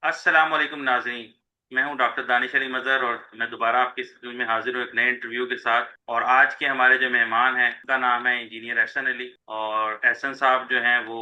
अस्सलाम वालेकुम नाज़रीन। मैं हूं डॉक्टर दानिश अली मज़हर और मैं दोबारा आपके स्टूडियो में हाजिर हूं एक नए इंटरव्यू के साथ। और आज के हमारे जो मेहमान हैं उनका नाम है इंजीनियर एहसन अली। और एहसन साहब जो हैं वो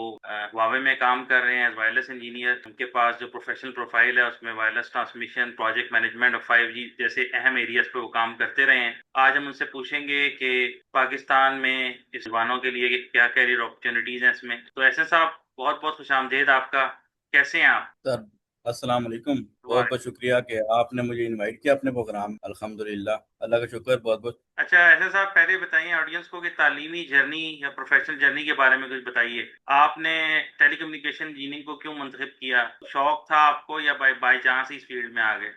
हुआवे में काम कर रहे हैं एज वायरलेस इंजीनियर। उनके पास जो प्रोफेशनल प्रोफाइल है उसमें वायरलेस ट्रांसमिशन, प्रोजेक्ट मैनेजमेंट और 5G जैसे अहम एरियाज पे वो काम करते रहे हैं। आज हम उनसे पूछेंगे कि पाकिस्तान में इस जवानों के लिए क्या कैरियर अपॉर्चुनिटीज़ हैं इसमें। तो एहसन साहब, बहुत बहुत खुशामदीद आपका। कैसे हैं आप? सर, अस्सलाम वालेकुम। बहुत बहुत शुक्रिया कि आपने मुझे इनवाइट किया अपने प्रोग्राम। अल्हम्दुलिल्लाह, अल्लाह का शुक्र। बहुत बहुत अच्छा, ऐसा साहब पहले बताइए ऑडियंस को कि तालीमी जर्नी या प्रोफेशनल जर्नी के बारे में कुछ बताइए। आपने टेलीकम्युनिकेशन इंजीनियरिंग को क्यों मुंतखब किया? शौक था आपको या बाय बाय चांस इस फील्ड में आ गए?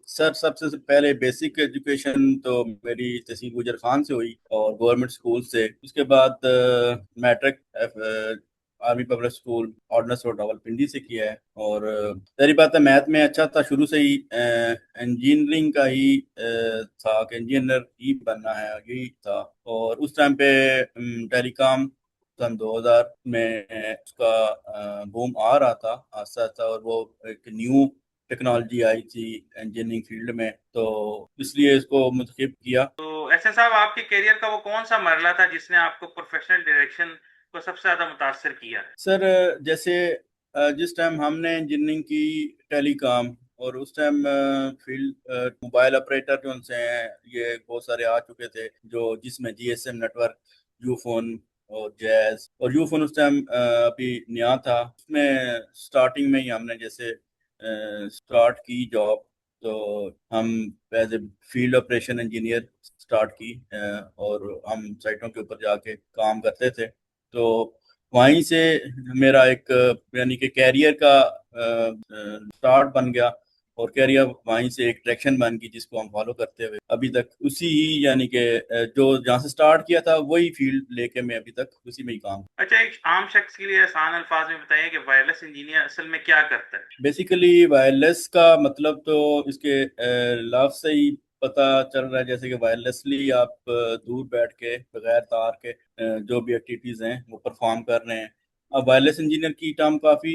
सर, सबसे पहले बेसिक एजुकेशन तो मेरी तहसील गुजर खान से हुई और गवर्नमेंट स्कूल से। उसके बाद matric army public school ordnance road Rawalpindi से किया है। और सारी बात है, मैथ में अच्छा था शुरू से ही। इंजीनियरिंग का ही था कि इंजीनियर ही बनना है, यही था। और उस टाइम पे टेलीकॉम सन 2000 में उसका बूम आ रहा था आस्ता आस्ता, और वो एक न्यू टेक्नोलॉजी आई थी इंजीनियरिंग फील्ड में, तो इसलिए इसको मुंतखब किया। तो ऐसे साहब, आपके करियर का वो कौन सा मरला था जिसने आपको प्रोफेशनल डायरेक्शन को सबसे ज्यादा मुतासर किया? सर, जैसे जिस टाइम हमने इंजीनियरिंग की टेलीकॉम, और उस टाइम फील्ड मोबाइल ऑपरेटर जो उनसे हैं ये बहुत सारे आ चुके थे, जो जिसमें जीएसएम नेटवर्क, यूफोन और जैज। और यूफोन उस टाइम अभी नया था, उसमें स्टार्टिंग में ही हमने जैसे स्टार्ट की जॉब। तो हम as a field operation engineer start की, और हम साइटों के ऊपर जाके काम करते थे। तो वहीं से मेरा एक यानी कि कैरियर का स्टार्ट बन गया। और कैरियर वहीं से एक ट्रैक्शन बन गई, जिसको हम फॉलो करते हुए अभी तक उसी ही यानी कि जो जहाँ से स्टार्ट किया था वही फील्ड लेके मैं अभी तक उसी में ही काम। अच्छा, एक आम शख्स के लिए आसान अल्फाज में बताइए कि वायरलेस इंजीनियर असल में क्या करता है। बेसिकली वायरलेस का मतलब तो इसके लफ्ज से ही पता चल रहा है, जैसे कि वायरलेसली आप दूर बैठ के बगैर तार के जो भी एक्टिविटीज हैं वो परफॉर्म कर रहे हैं। अब वायरलेस इंजीनियर की टर्म काफ़ी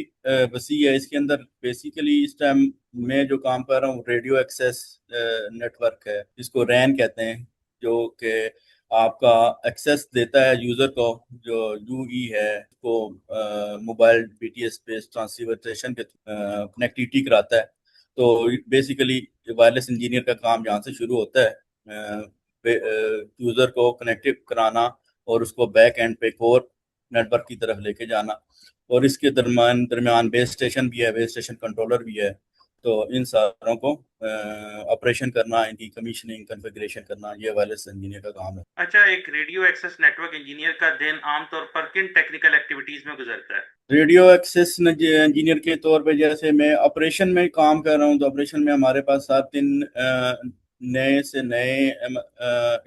वसी है। इसके अंदर बेसिकली इस टाइम मैं जो काम कर रहा हूँ रेडियो एक्सेस नेटवर्क है, जिसको रैन कहते हैं, जो कि आपका एक्सेस देता है यूजर को, जो यूई है को मोबाइल बीटीएस बेस्ड ट्रांससीवर के कनेक्टिविटी कराता है। तो बेसिकली वायरलेस इंजीनियर का काम यहाँ से शुरू होता है, यूजर को कनेक्टिव कराना और उसको बैक एंड पे कोर नेटवर्क की तरफ लेके जाना। और इसके दरमियान दरमियान बेस स्टेशन भी है, बेस स्टेशन कंट्रोलर भी है। तो इन सारों को ऑपरेशन करना, इनकी कमीशनिंग कॉन्फ़िगरेशन करना, ये वायरलेस इंजीनियर का काम है। अच्छा, एक रेडियो एक्सेस नेटवर्क इंजीनियर का दिन आमतौर पर किन टेक्निकल एक्टिविटीज में गुजरता है? रेडियो एक्सेस इंजीनियर के तौर पे जैसे मैं ऑपरेशन में काम कर रहा हूँ, तो ऑपरेशन में हमारे पास 7 दिन नए से नए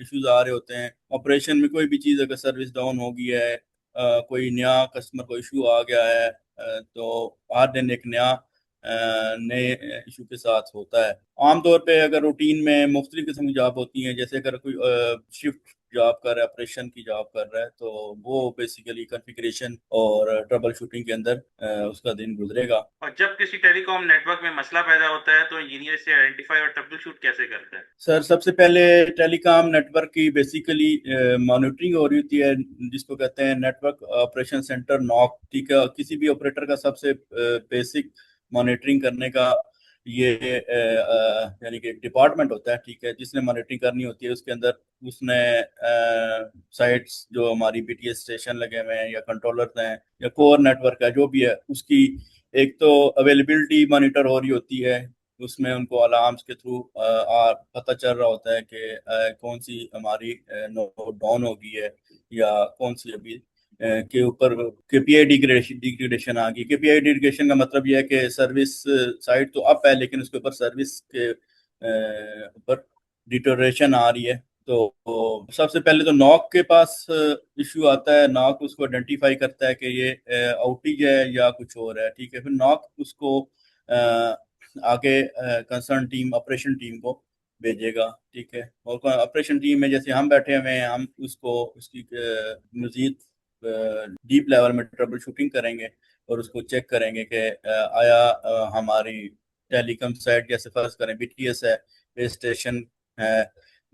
इश्यूज आ रहे होते हैं। ऑपरेशन में कोई भी चीज़ अगर सर्विस डाउन हो गई है, कोई नया कस्टमर को इशू आ गया है, तो हर दिन एक नया नए इशू के साथ होता है। आमतौर पे अगर रूटीन में मुख्तलिफ किस्म की जॉब होती हैं, जैसे अगर कोई शिफ्ट जॉब कर रहा है, ऑपरेशन की जॉब कर रहा है, तो वो बेसिकली कॉन्फ़िगरेशन और ट्रबल शूटिंग के अंदर उसका दिन गुजरेगा। और जब किसी टेलीकॉम नेटवर्क में मसला पैदा होता है तो इंजीनियर इसे आइडेंटिफाई और ट्रबल शूट कैसे करता है? सर, सबसे पहले टेलीकॉम नेटवर्क की बेसिकली मॉनिटरिंग हो रही होती है, जिसको कहते हैं नेटवर्क ऑपरेशन सेंटर नॉक। ठीक है, किसी भी ऑपरेटर का सबसे बेसिक मॉनिटरिंग करने का ये यानी कि एक डिपार्टमेंट होता है, ठीक है, जिसने मॉनिटरिंग करनी होती है। उसके अंदर उसने साइट्स जो हमारी बीटीएस स्टेशन लगे हुए हैं या कंट्रोलर हैं या कोर नेटवर्क है जो भी है, उसकी एक तो अवेलेबिलिटी मॉनिटर हो रही होती है। उसमें उनको अलार्म्स के थ्रू पता चल रहा होता है कि कौन सी हमारी नोड डाउन हो गई है, या कौन सी अभी के ऊपर केपीआई डिग्रेडेशन डिग्रेडेशन आ गई। केपीआई डिग्रेडेशन का मतलब यह है कि सर्विस साइड तो अप है, लेकिन उसके ऊपर सर्विस के ऊपर डिटोरेशन आ रही है। तो सबसे पहले तो नॉक के पास इश्यू आता है। नॉक उसको आइडेंटिफाई करता है कि ये आउटेज है या कुछ और है, ठीक है। फिर नॉक उसको आगे कंसर्न टीम, ऑपरेशन टीम को भेजेगा, ठीक है। और ऑपरेशन टीम में जैसे हम बैठे हुए हैं, हम उसको उसकी मजीद डीप लेवल में ट्रबल शूटिंग करेंगे, और उसको चेक करेंगे कि आया हमारी टेलीकॉम साइट, जैसे फर्ज करें बीटीएस है, बेस स्टेशन है,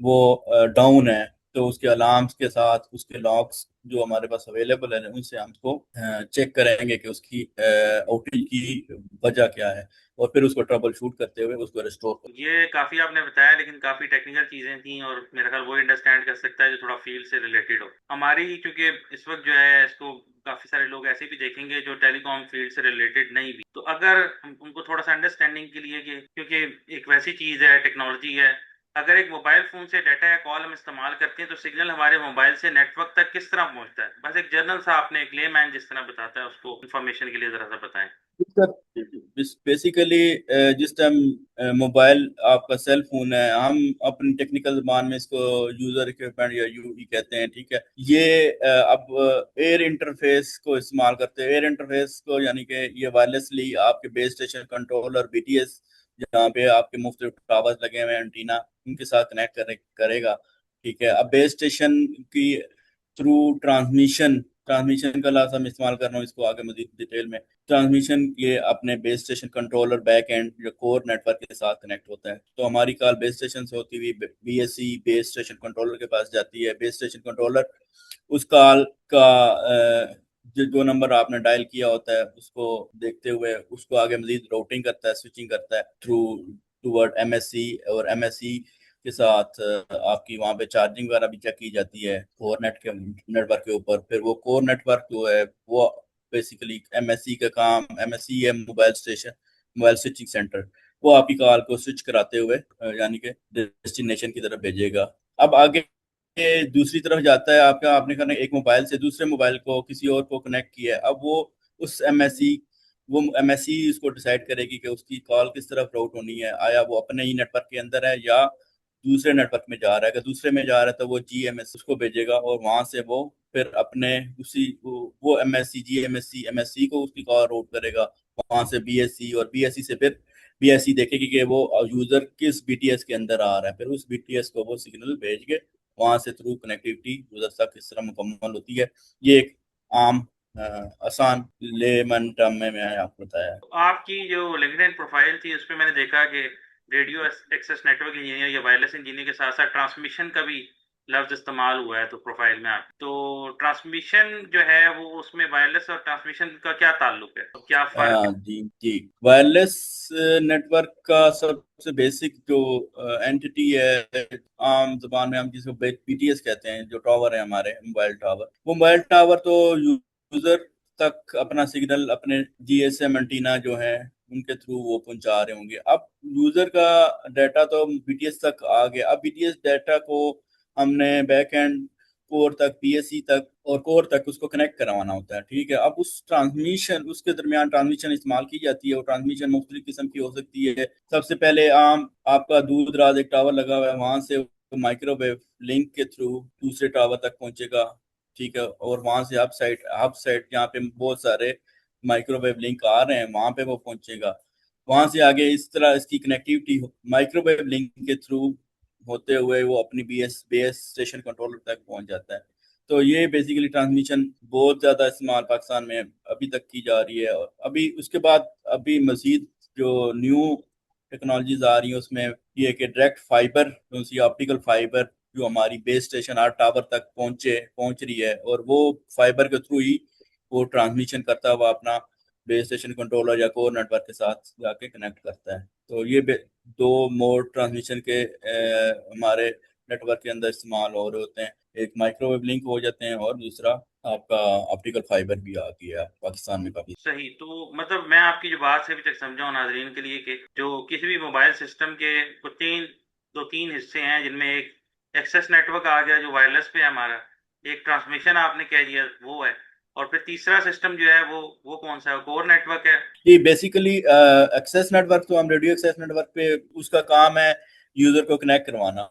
वो डाउन है, तो उसके अलार्म्स के साथ उसके लॉग्स जो हमारे पास अवेलेबल है उनसे हम उसको चेक करेंगे कि उसकी आउटेज की वजह क्या है, और फिर उसको ट्रबल शूट करते हुए उसको रिस्टोर कर। ये काफ़ी आपने बताया, लेकिन काफ़ी टेक्निकल चीज़ें थी और मेरा ख्याल वो अंडरस्टैंड कर सकता है जो थोड़ा फील्ड से रिलेटेड हो। हमारी क्योंकि इस वक्त जो है इसको काफ़ी सारे लोग ऐसे भी देखेंगे जो टेलीकॉम फील्ड से रिलेटेड नहीं भी, तो अगर हम उनको थोड़ा सा अंडरस्टैंडिंग के लिए कि क्योंकि एक वैसी चीज़ है, टेक्नोलॉजी है, अगर एक मोबाइल फ़ोन से डाटा या कॉल हम इस्तेमाल करते हैं तो सिग्नल हमारे मोबाइल से नेटवर्क तक किस तरह पहुंचता है? बस एक जनरल सा आपने एक लेमैन जिस तरह बताता है उसको इन्फॉर्मेशन के लिए ज़रा सा बताएं। बेसिकली जिस टाइम मोबाइल आपका सेल फोन है, हम अपनी टेक्निकल जबान में इसको यूजर इक्विपमेंट या यूई कहते हैं, ठीक है। ये अब एयर इंटरफेस को इस्तेमाल करते हैं। एयर इंटरफेस को यानी कि ये वायरलेसली आपके बेस स्टेशन कंट्रोलर बीटीएस, जहाँ पे आपके मुख्तलिफ टावर्स लगे हुए हैं, एंटीना, उनके साथ कनेक्ट करेगा, ठीक है। अब बेस स्टेशन की थ्रू ट्रांसमिशन ट्रांसमिशन का लफ्ज़ हम इस्तेमाल कर रहा हूँ इसको आगे मजीद डिटेल में। ट्रांसमिशन ये अपने base station controller back and जो कोर नेटवर्क के साथ कनेक्ट होता है। तो हमारी कॉल बेस स्टेशन से होती हुई बीएससी बेस स्टेशन कंट्रोलर के पास जाती है। बेस स्टेशन कंट्रोलर उस कॉल का जो नंबर आपने डायल किया होता है उसको देखते हुए उसको आगे मजीद राउटिंग करता है, स्विचिंग करता है थ्रू टूवर्ड एमएससी, और एमएससी के साथ आपकी वहाँ पे चार्जिंग वगैरह भी चेक की जाती है कोर नेट के नेटवर्क के ऊपर। फिर वो कोर नेटवर्क जो है वो बेसिकली एमएससी का काम, एमएससी है mobile station, mobile switching centre, वो आपकी कॉल को स्विच कराते हुए यानी कि डेस्टिनेशन की तरफ भेजेगा। अब आगे ये दूसरी तरफ जाता है आपका, आपने कहना एक मोबाइल से दूसरे मोबाइल को किसी और को कनेक्ट किया है। अब उस एमएससी वो एमएससी उसको डिसाइड करेगी कि उसकी कॉल किस तरफ राउट होनी है, आया वो अपने ही नेटवर्क के अंदर है या दूसरे नेटवर्क में जा रहा है। अगर दूसरे में जा रहा है तो वो जीएमएस उसको भेजेगा, और वहां से वो फिर अपने उसी वो एमएससी जीएमएससी एमएससी को उसकी कॉल राउट करेगा, वहां से बीएससी, और बीएससी से फिर बीएससी देखेगी कि वो यूजर किस बीटीएस के अंदर आ रहा है, फिर उस बीटीएस को वो सिग्नल भेज के वहां से थ्रू कनेक्टिविटी यूजर तक किस तरह मुकम्मल होती है। ये एक आम आसान लेमन टर्म में मैंने आपको बताया। तो आपकी जो लिंक्डइन प्रोफाइल थी उस पे मैंने देखा कि रेडियो एक्सेस नेटवर्क इंजीनियर या वायरलेस इंजीनियर के साथ साथ ट्रांसमिशन का भी लफ्ज इस्तेमाल हुआ है तो प्रोफाइल में आप तो ट्रांसमिशन जो है वो उसमें वायरलेस और ट्रांसमिशन का क्या ताल्लुक है और क्या फर्क है? जी जी, वायरलेस नेटवर्क का सबसे बेसिक जो एंटिटी है, आम जबान में हम जिसको बीटीएस कहते हैं, जो टावर है हमारे मोबाइल टावर, वो मोबाइल टावर तो यूजर तक अपना सिग्नल अपने जीएसएम एंटीना जो है उनके थ्रू वो पहुंचा रहे होंगे। अब यूजर का डाटा तो बीटीएस तक आ गया। अब बीटीएस डाटा को हमने बैक एंड कोर तक, पीएससी तक और कोर तक उसको कनेक्ट करवाना होता है, ठीक है। अब उस ट्रांसमिशन उसके दरमियान ट्रांसमिशन इस्तेमाल की जाती है, और ट्रांसमिशन मुख्तलिफ किस्म की हो सकती है। सबसे पहले आम आपका दूर दराज एक टावर लगा हुआ है, वहां से माइक्रोवेव लिंक के थ्रू दूसरे टावर तक पहुंचेगा, ठीक है। और वहां से अप साइड जहाँ पे बहुत सारे माइक्रोवेव लिंक आ रहे हैं वहां पे वो पहुंचेगा। वहां से आगे इस तरह इसकी कनेक्टिविटी माइक्रोवेव लिंक के थ्रू होते हुए वो अपनी बेस स्टेशन कंट्रोलर तक पहुंच जाता है। तो ये बेसिकली ट्रांसमिशन बहुत ज्यादा इस्तेमाल पाकिस्तान में अभी तक की जा रही है। और अभी उसके बाद अभी मजीद जो न्यू टेक्नोलॉजीज आ रही है उसमें ये कि डायरेक्ट फाइबर, ऑप्टिकल फाइबर जो हमारी बेस स्टेशन हर टावर तक पहुंच रही है, और वो फाइबर के थ्रू ही वो ट्रांसमिशन करता हुआ अपना बेस स्टेशन कंट्रोलर या कोर नेटवर्क के साथ जाके कनेक्ट करता है। तो ये दो मोड ट्रांसमिशन के हमारे नेटवर्क के अंदर इस्तेमाल हो रहे होते हैं। एक माइक्रोवेव लिंक हो जाते हैं, और दूसरा आपका ऑप्टिकल फाइबर भी आ गया है पाकिस्तान में काफी। सही, तो मतलब मैं आपकी जो बात से अभी तक समझा हूँ नाजरीन के लिए कि जो किसी भी मोबाइल सिस्टम के कुछ दो तीन हिस्से हैं जिनमें एक एक्सेस नेटवर्क आ गया जो वायरलेस पे है हमारा, एक ट्रांसमिशन आपने कह दिया वो है, और फिर तीसरा सिस्टम जो है वो कौन सा है, कोर नेटवर्क है? जी, बेसिकली एक्सेस नेटवर्क तो हम रेडियो एक्सेस नेटवर्क पे उसका काम है यूजर को कनेक्ट करवाना,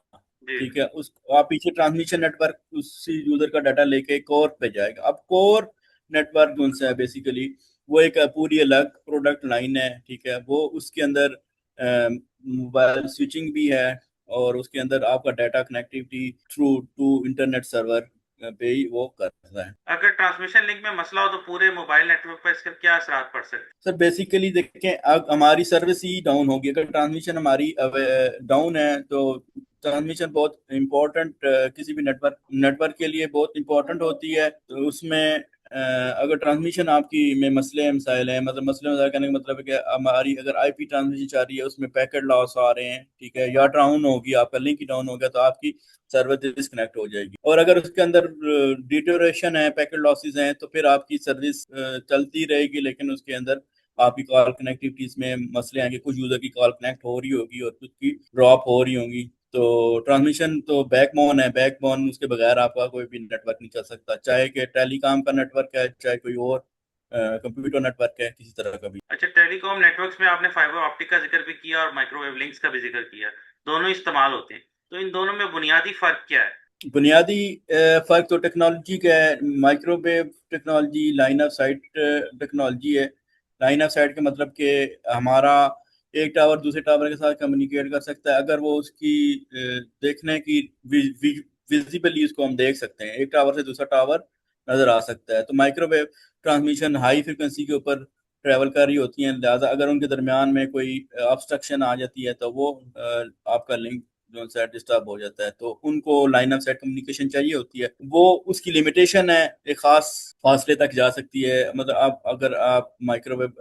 जी। ठीक है। उस आप पीछे ट्रांसमिशन नेटवर्क उसी यूजर का डाटा लेके कोर पे जाएगा। अब कोर नेटवर्क कौन सा है, बेसिकली वो एक पूरी अलग प्रोडक्ट लाइन है, ठीक है। वो उसके अंदर मोबाइल स्विचिंग भी है, और उसके अंदर आपका data connectivity through to internet server पे ही वो कर रहा है। अगर ट्रांसमिशन लिंक में मसला हो तो पूरे मोबाइल नेटवर्क पर इसका क्या असरात पड़ सकते हैं? सर बेसिकली देखें, अब हमारी सर्विस ही डाउन होगी अगर ट्रांसमिशन हमारी डाउन है तो। ट्रांसमिशन बहुत इंपॉर्टेंट, किसी भी नेटवर्क नेटवर्क के लिए बहुत इंपॉर्टेंट होती है। तो उसमें अगर ट्रांसमिशन आपकी में मसले मसाइल हैं, मतलब मसले मसाइल कहने का मतलब है कि हमारी अगर आईपी ट्रांसमिशन चाह रही है, उसमें पैकेट लॉस आ रहे हैं, ठीक है, या डाउन होगी, आपका लिंक ही डाउन हो गया, तो आपकी सर्वर डिस्कनेक्ट हो जाएगी। और अगर उसके अंदर डिटोरेशन है, पैकेट लॉसेस हैं, तो फिर आपकी सर्विस चलती रहेगी, लेकिन उसके अंदर आपकी कॉल कनेक्टिविटीज में मसले आएंगे। कुछ यूजर की कॉल कनेक्ट हो रही होगी और कुछ की ड्रॉप हो रही होंगी। तो ट्रांसमिशन तो बैकबोन है, बैकबोन उसके बगैर आपका कोई भी नेटवर्क नहीं चल सकता, चाहे कि टेलीकॉम का नेटवर्क है, चाहे कोई और कंप्यूटर नेटवर्क है, किसी तरह का भी। अच्छा, टेलीकॉम नेटवर्क्स में आपने फाइबर ऑप्टिक का जिक्र भी किया और माइक्रोवेव लिंक्स का भी जिक्र किया, दोनों इस्तेमाल होते हैं, तो इन दोनों में बुनियादी फर्क क्या है? बुनियादी फर्क तो टेक्नोलॉजी का है। Microwave technology line of site technology है। लाइन ऑफ साइट का मतलब कि हमारा एक टावर दूसरे टावर के साथ कम्युनिकेट कर सकता है, अगर वो उसकी देखने की विजिबली उसको हम देख सकते हैं, एक टावर से दूसरा टावर नजर आ सकता है। तो माइक्रोवेव ट्रांसमिशन हाई फ्रिक्वेंसी के ऊपर ट्रेवल कर रही होती हैं, लिहाजा अगर उनके दरमियान में कोई ऑब्स्ट्रक्शन आ जाती है तो वो आपका लिंक जो सेट डिस्टर्ब हो जाता है, तो उनको लाइन ऑफ सेट कम्युनिकेशन चाहिए होती है। वो उसकी लिमिटेशन है, एक खास फासले तक जा सकती है। मतलब आप अगर आप माइक्रोवेव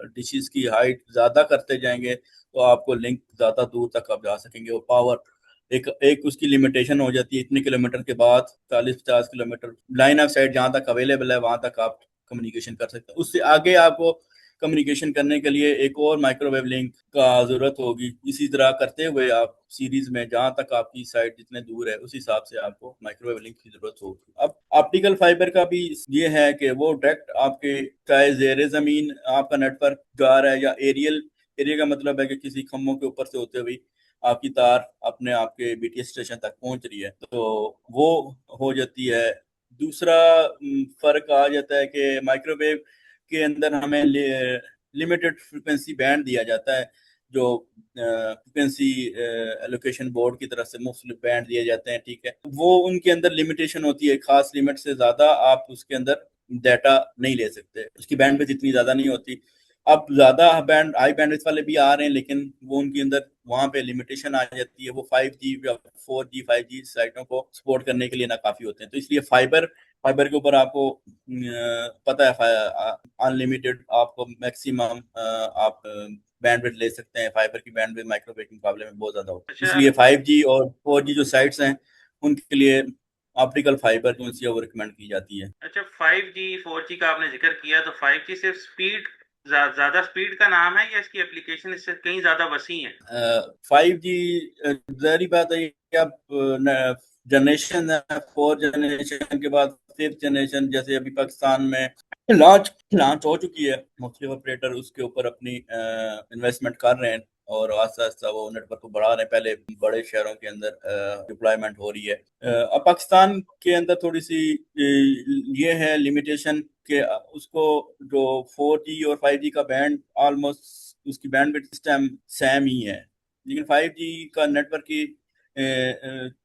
डिशेस की हाइट ज़्यादा करते जाएंगे तो आपको लिंक ज़्यादा दूर तक आप जा सकेंगे। वो पावर एक एक उसकी लिमिटेशन हो जाती है, इतने किलोमीटर के बाद 40-50 किलोमीटर लाइन ऑफ साइट जहाँ तक अवेलेबल है वहां तक आप कम्युनिकेशन कर सकते हैं। उससे आगे आपको कम्युनिकेशन करने के लिए एक और माइक्रोवेव लिंक का जरूरत होगी। इसी तरह करते हुए आप सीरीज में जहां तक आपकी साइट जितने दूर है उस हिसाब से आपको माइक्रोवेव लिंक की जरूरत होगी। अब ऑप्टिकल फाइबर का भी ये है कि वो डायरेक्ट आपके, चाहे जेर जमीन आपका नेटवर्क जा रहा है या एरियल, एरिया का मतलब है कि किसी खम्भों के ऊपर से होते हुए आपकी तार अपने आपके बीटीएस स्टेशन तक पहुंच रही है, तो वो हो जाती है। दूसरा फर्क आ जाता है कि माइक्रोवेव के अंदर हमें लिमिटेड फ्रिक्वेंसी बैंड दिया जाता है, जो फ्रिक्वेंसी एलोकेशन बोर्ड की तरफ से मुफ्त बैंड दिए जाते हैं, ठीक है। वो उनके अंदर लिमिटेशन होती है, खास लिमिट से ज्यादा आप उसके अंदर डाटा नहीं ले सकते, उसकी बैंडविड्थ इतनी ज्यादा नहीं होती। अब ज्यादा बैंड हाई बैंडविड्थ वाले भी आ रहे हैं, लेकिन वो उनके अंदर वहां पे लिमिटेशन आ जाती है, वो 5G या 4G 5G साइटों को सपोर्ट करने के लिए ना काफी होते हैं। तो इसलिए फाइबर फाइबर के ऊपर आपको पता है अनलिमिटेड आपको मैक्सिमम आप बैंडविड्थ ले सकते हैं। फाइबर की बैंडविड्थ माइक्रोवेव के मुकाबले में बहुत ज्यादा होती है, अच्छा। इसलिए 5G और 4G जो साइट्स हैं उनके लिए ऑप्टिकल फाइबर जो सी वो रिकमेंड की जाती है। अच्छा, 5G 4G का आपने जिक्र किया, तो 5G सिर्फ स्पीड, ज्यादा स्पीड का नाम है या इसकी एप्लीकेशन इससे कहीं ज्यादा वसी है? 5G जारी बात है कि अब जनरेशन है, 4 जनरेशन के बाद 5th जनरेशन, जैसे अभी पाकिस्तान में लॉन्च लॉन्च हो चुकी है, मुख्तलिफ ऑपरेटर उसके ऊपर अपनी इन्वेस्टमेंट कर रहे हैं और आस्ता आस्ता वो नेटवर्क को बढ़ा रहे हैं। पहले बड़े शहरों के अंदर डिप्लॉयमेंट हो रही है। अब पाकिस्तान के अंदर थोड़ी सी ये है लिमिटेशन कि उसको जो 4G और 5G का बैंड ऑलमोस्ट उसकी बैंडविड्थ इस टाइम सेम ही है, लेकिन 5G का नेटवर्क की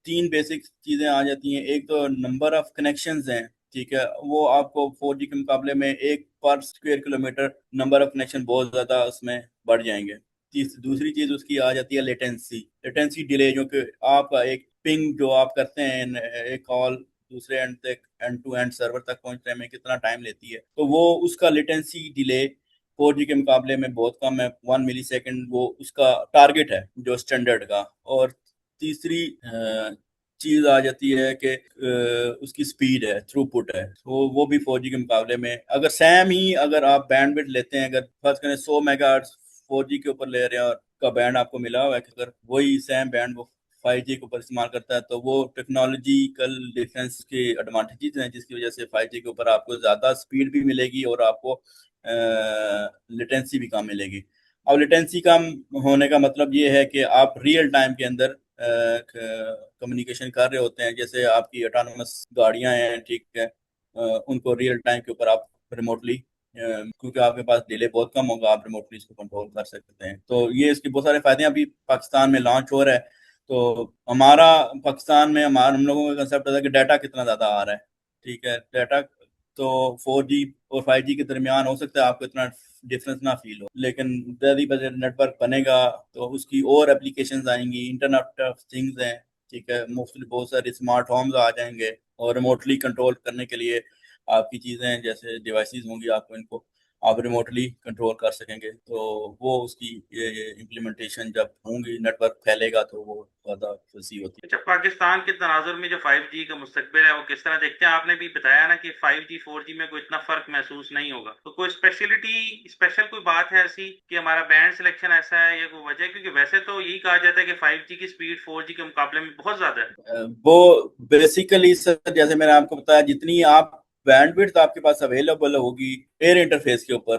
3 बेसिक चीजें आ जाती हैं। एक तो नंबर ऑफ कनेक्शंस हैं, ठीक है, वो आपको 4G के मुकाबले में एक पर square kilometre number of connection बहुत ज्यादा उसमें बढ़ जाएंगे। दूसरी चीज उसकी आ जाती है लेटेंसी, लेटेंसी डिले, जो कि आपका एक पिंग जो आप करते हैं, एक कॉल दूसरे एंड तक, एंड टू एंड सर्वर तक पहुंचने में कितना टाइम लेती है, तो वो उसका लेटेंसी डिले 4G के मुकाबले में बहुत कम है, 1 मिली सेकेंड वो उसका टारगेट है जो स्टैंडर्ड का। और तीसरी चीज आ जाती है कि उसकी स्पीड है, थ्रूपुट है, तो वो भी 4G के मुकाबले में अगर सेम ही, अगर आप बैंडविड्थ लेते हैं, अगर फर्ज करें 100 मेगाहर्ट्ज 4G के ऊपर ले रहे हैं और का बैंड आपको मिला हुआ है, कि अगर वही सेम बैंड वो 5G के ऊपर इस्तेमाल करता है, तो वो टेक्नोलॉजिकल डिफरेंस के एडवांटेजेस हैं, जिसकी वजह से 5G के ऊपर आपको ज़्यादा स्पीड भी मिलेगी और आपको लेटेंसी भी कम मिलेगी। अब लेटेंसी कम होने का मतलब ये है कि आप रियल टाइम के अंदर कम्युनिकेशन कर रहे होते हैं, जैसे आपकी ऑटोनमस गाड़ियां हैं, ठीक है, उनको रियल टाइम के ऊपर आप रिमोटली, क्योंकि आपके पास डिले बहुत कम होगा, आप रिमोटली इसको कंट्रोल कर सकते हैं। तो ये इसके बहुत सारे फायदे हैं। अभी पाकिस्तान में लॉन्च हो रहा है, तो हमारा पाकिस्तान में हम लोगों का कंसेप्ट था कि डाटा कितना ज्यादा आ रहा है। ठीक है, डाटा तो 4G और 5G के दरमियान हो सकता है आपको इतना डिफरेंस ना फील हो, लेकिन जैसे ही नेटवर्क बनेगा तो उसकी और एप्लीकेशंस आएंगी, इंटरनेट ऑफ थिंग्स हैं। ठीक है, मुफ्त बहुत सारे स्मार्ट होम्स आ जाएंगे और रिमोटली कंट्रोल करने के लिए आपकी चीजें जैसे डिवाइसेस होंगी, आपको इनको आप रिमोटली कंट्रोल कर सकेंगे। तो वो उसकी ये इम्प्लीमेंटेशन जब होंगी, नेटवर्क फैलेगा तो वो ज़्यादा फसी होती अच्छा, पाकिस्तान के तनाजुर में जो 5G का मुस्तकबिल है वो किस तरह देखते हैं? आपने भी बताया ना कि 5G 4G में कोई इतना फर्क महसूस नहीं होगा, तो कोई स्पेशल कोई बात है ऐसी कि हमारा बैंड सिलेक्शन ऐसा है या कोई वजह है? क्योंकि वैसे तो यही कहा जाता है कि 5G की स्पीड 4G के मुकाबले में बहुत ज्यादा है। वो बेसिकली सर, जैसे मैंने आपको बताया, जितनी आप बैंडविड्थ आपके पास अवेलेबल होगी एयर इंटरफेस के ऊपर,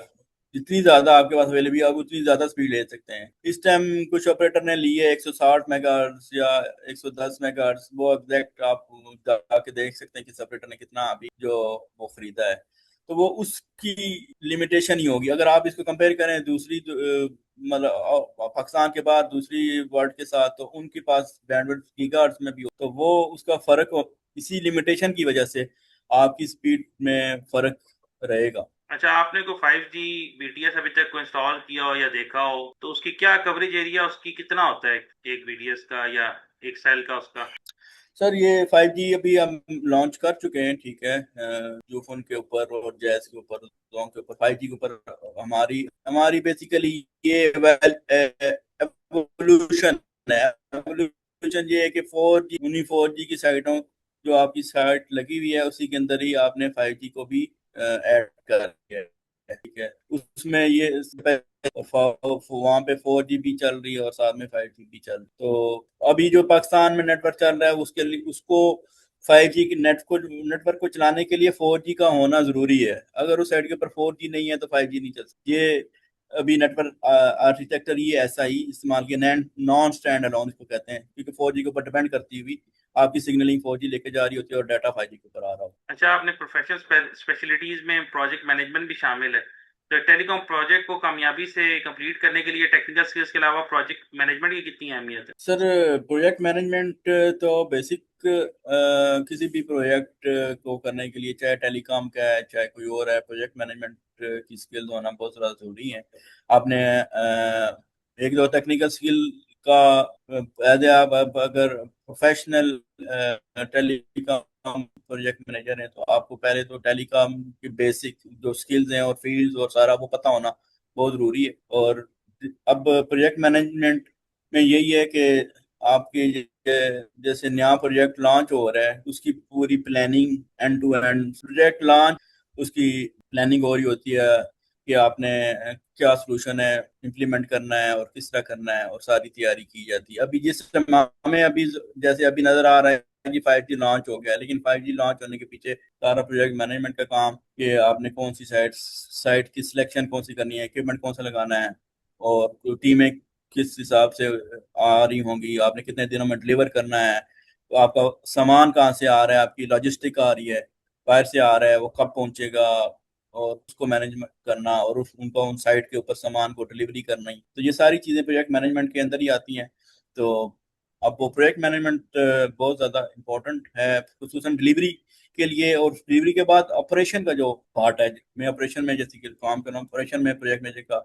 जितनी ज्यादा आपके पास अवेलेबल आप उतनी ज्यादा स्पीड ले सकते हैं। इस टाइम कुछ ऑपरेटर ने लिए 160 मेगाहर्ट्ज या 110 मेगाहर्ट्ज, वो एग्जैक्ट आप जाके देख सकते हैं कि इस ऑपरेटर ने कितना अभी जो वो खरीदा है। तो वो उसकी लिमिटेशन ही होगी। अगर आप इसको कंपेयर करें दूसरी मतलब पाकिस्तान के बाद दूसरी वर्ल्ड के साथ, तो उनके पास बैंडविड्थ गीगाहर्ट्ज में भी हो, तो वो उसका फर्क इसी लिमिटेशन की वजह से आपकी स्पीड में फर्क रहेगा। अच्छा, आपने को 5G BTS अभी तक को इंस्टॉल किया हो या देखा हो तो उसकी क्या कवरेज एरिया उसकी कितना होता है, एक BTS का या एक सेल का उसका? सर ये 5G अभी हम लॉन्च कर चुके हैं। ठीक है, यूफोन के ऊपर और जैस के ऊपर, दोनों के ऊपर 5G के ऊपर हमारी हमारी बेसिकली ये एवोल्यूशन है। एवोल्यूशन ये है कि 4G, उन्हीं 4G की साइटों जो आपकी साइट लगी हुई है उसी के अंदर ही आपने 5G को भी ऐड कर दिया है। ठीक है, उसमें ये वहां पे 4G भी चल रही है और साथ में 5G भी चल रही है। तो अभी जो पाकिस्तान में नेटवर्क चल रहा है उसके लिए उसको 5G की नेटवर्क को चलाने के लिए 4G का होना जरूरी है। अगर उस साइड के ऊपर 4G नहीं है तो 5G नहीं चल सकती। ये अभी नेटवर्क आर्किटेक्चर ये ऐसा ही इस्तेमाल किया, नॉन स्टैंड अलोन इसको कहते हैं, क्योंकि 4G के ऊपर डिपेंड करती हुई आपकी सिग्नलिंग 4G लेके जा रही होती है और डाटा 5G के ऊपर आ रहा होता अच्छा, आपने प्रोफेशनल स्पेशलिटीज में प्रोजेक्ट मैनेजमेंट भी शामिल है, तो टेलीकॉम प्रोजेक्ट को कामयाबी से कंप्लीट करने के लिए टेक्निकल स्किल्स के अलावा प्रोजेक्ट मैनेजमेंट की कितनी अहमियत है? है। सर प्रोजेक्ट मैनेजमेंट तो बेसिक किसी भी प्रोजेक्ट को करने के लिए, चाहे टेलीकॉम का है चाहे कोई और है, प्रोजेक्ट मैनेजमेंट की स्किल्स होना बहुत ज़्यादा जरूरी है। आपने एक दो टेक्निकल स्किल का एज आप अगर प्रोफेशनल टेलीकॉम प्रोजेक्ट मैनेजर हैं तो आपको पहले तो टेलीकॉम की बेसिक जो स्किल्स हैं और फील्ड्स और सारा वो पता होना बहुत जरूरी है। और अब प्रोजेक्ट मैनेजमेंट में यही है कि आपके जैसे नया प्रोजेक्ट लॉन्च हो रहा है उसकी पूरी planning, end to end project launch, उसकी प्लानिंग हो रही होती है कि आपने क्या सोल्यूशन है इम्प्लीमेंट करना है और किस तरह करना है, और सारी तैयारी की जाती है। अभी जिस हमें अभी जैसे अभी नजर आ रहा है कि 5G लॉन्च हो गया, लेकिन 5G लॉन्च होने के पीछे सारा प्रोजेक्ट मैनेजमेंट का काम कि आपने कौन सी साइट की सिलेक्शन कौन सी करनी है, इक्विपमेंट कौन सा लगाना है, और टीमें किस हिसाब से आ रही होंगी, आपने कितने दिनों में डिलीवर करना है, तो आपका सामान कहाँ से आ रहा है, आपकी लॉजिस्टिक आ रही है, बाहर से आ रहा है, वो कब पहुंचेगा, और उसको मैनेज करना और उनको उन साइट के ऊपर सामान को डिलीवरी करना ही, तो ये सारी चीजें प्रोजेक्ट मैनेजमेंट के अंदर ही आती हैं। तो अब वो प्रोजेक्ट मैनेजमेंट बहुत ज़्यादा इम्पोर्टेंट है, खसूसन डिलीवरी के लिए। और डिलीवरी के बाद ऑपरेशन का जो पार्ट है, मैं ऑपरेशन में जैसे कि काम कर रहा हूँ, ऑपरेशन में प्रोजेक्ट मैनेजर का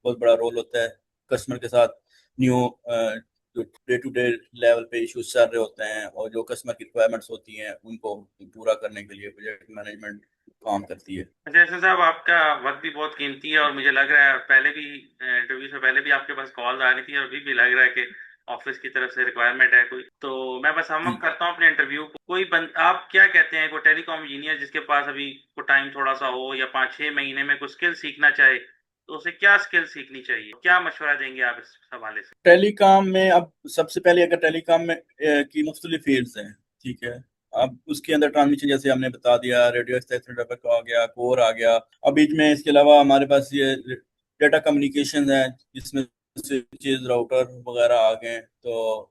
बहुत बड़ा रोल होता है। कस्टमर के साथ न्यू जो डे टू डे लेवल पे इश्यूज चल रहे होते हैं और जो कस्टमर की रिक्वायरमेंट्स होती हैं उनको पूरा करने के लिए प्रोजेक्ट मैनेजमेंट काम करती है। अच्छा एहसन साहब, आपका वक्त भी बहुत कीमती है और मुझे लग रहा है पहले भी इंटरव्यू से पहले भी आपके पास कॉल आ रही थी और अभी भी लग रहा है कि ऑफिस की तरफ से रिक्वायरमेंट है कोई, तो मैं बस हम जी, अप करता हूँ अपने इंटरव्यू को। आप क्या कहते हैं, कोई टेलीकॉम इंजीनियर जिसके पास अभी को टाइम थोड़ा सा हो या 5-6 महीने में कोई स्किल सीखना चाहे तो उसे क्या स्किल सीखनी चाहिए, क्या मशवरा देंगे आप इस हवाले से? टेलीकॉम में अब सबसे पहले अगर टेलीकॉम में की मुख्तलिफ फील्ड्स हैं। ठीक है, अब उसके अंदर ट्रांसमिशन जैसे हमने बता दिया, रेडियो एक्सटेंशन नेटवर्क आ गया, कोर आ गया। अब बीच में इसके अलावा हमारे पास ये डेटा कम्युनिकेशन है जिसमें स्विचेस राउटर वगैरह आ गए। तो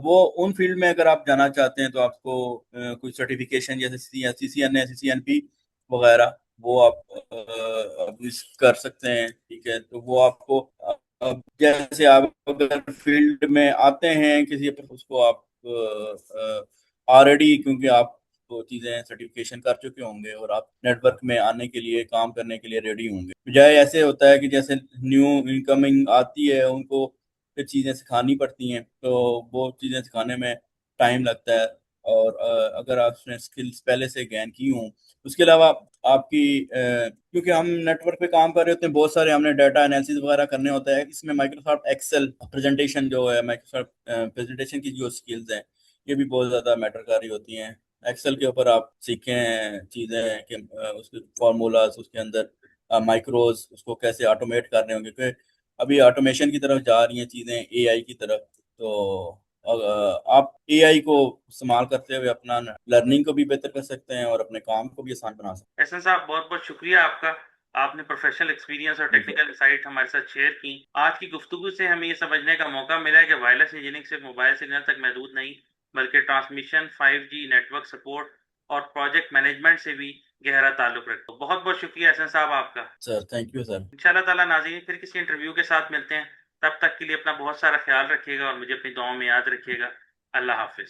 वो उन फील्ड में अगर आप जाना चाहते हैं तो आपको कुछ सर्टिफिकेशन जैसे CCNA, CCNP वगैरह वो आप अभी कर सकते हैं। ठीक है, तो वो आपको अब जैसे आप अगर फील्ड में आते हैं किसी उसको आप ऑलरेडी, क्योंकि आप वो चीज़ें सर्टिफिकेशन कर चुके होंगे और आप नेटवर्क में आने के लिए, काम करने के लिए रेडी होंगे। बजाय ऐसे होता है कि जैसे न्यू इनकमिंग आती है, उनको फिर चीज़ें सिखानी पड़ती हैं, तो वो चीज़ें सिखाने में टाइम लगता है। और अगर आपने स्किल्स पहले से गेन की हों, उसके अलावा आपकी क्योंकि हम नेटवर्क पे काम कर रहे होते हैं, बहुत सारे हमने डाटा एनालिसिस वगैरह करने होता है, इसमें माइक्रोसॉफ्ट एक्सेल प्रेजेंटेशन जो है, माइक्रोसॉफ्ट प्रेजेंटेशन की जो स्किल्स हैं, ये भी बहुत ज़्यादा मैटर कर रही होती हैं। एक्सेल के ऊपर आप सीखें चीज़ें कि उसके फार्मूलाज, उसके अंदर माइक्रोज, उसको कैसे ऑटोमेट कर रहे होंगे, क्योंकि अभी ऑटोमेशन की तरफ जा रही हैं चीज़ें, एआई की तरफ। तो आप एआई को इस्तेमाल करते हुए अपना लर्निंग को भी बेहतर कर सकते हैं और अपने काम को भी आसान बना सकते एहसन साहब, बहुत बहुत शुक्रिया आपका। आपने प्रोफेशनल एक्सपीरियंस और हैं। जी टेक्निकल इंसाइट हमारे साथ शेयर की। आज की गुफ्तगू से हमें ये समझने का मौका मिला है कि वायरलेस इंजीनियरिंग सिर्फ मोबाइल सिग्नल तक महदूद नहीं, बल्कि ट्रांसमिशन, 5G नेटवर्क सपोर्ट और प्रोजेक्ट मैनेजमेंट से भी गहरा ताल्लुक रखता है। बहुत बहुत शुक्रिया एहसन साहब आपका। Sir, thank you sir. इंशाल्लाह ताला नाज़रीन, फिर किसी इंटरव्यू के साथ मिलते हैं। तब तक के लिए अपना बहुत सारा ख्याल रखिएगा और मुझे अपनी दुआओं में याद रखिएगा। अल्लाह हाफिज़।